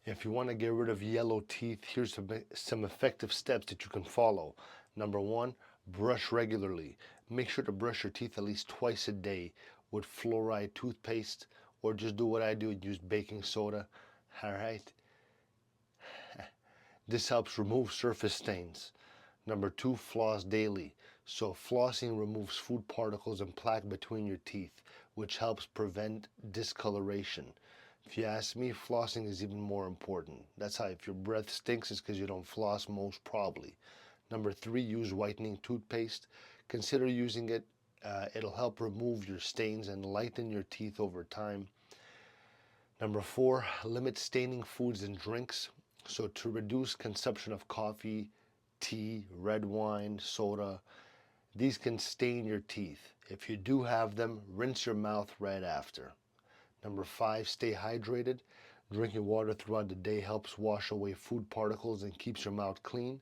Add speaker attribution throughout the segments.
Speaker 1: If you want to get rid of yellow teeth, here's some effective steps that you can follow. Number one, brush regularly. Make sure to brush your teeth at least twice a day with fluoride toothpaste, or just do what I do and use baking soda. All right. This helps remove surface stains. Number two, floss daily. So flossing removes food particles and plaque between your teeth, which helps prevent discoloration. If you ask me, flossing is even more important. That's how, if your breath stinks, it's because you don't floss, most probably. Number three, use whitening toothpaste. Consider using it. It'll help remove your stains and lighten your teeth over time. Number four, limit staining foods and drinks. So to reduce consumption of coffee, tea, red wine, soda, these can stain your teeth. If you do have them, rinse your mouth right after. Number five, stay hydrated. Drinking water throughout the day helps wash away food particles and keeps your mouth clean.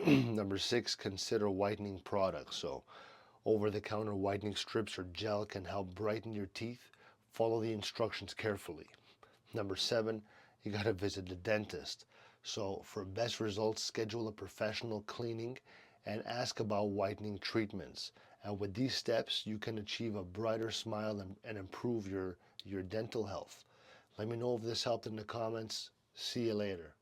Speaker 1: Number six, consider whitening products. So over-the-counter whitening strips or gel can help brighten your teeth. Follow the instructions carefully. Number seven, you gotta visit the dentist. So for best results, schedule a professional cleaning and ask about whitening treatments. And with these steps, you can achieve a brighter smile and improve your dental health. Let me know if this helped in the comments. See you later.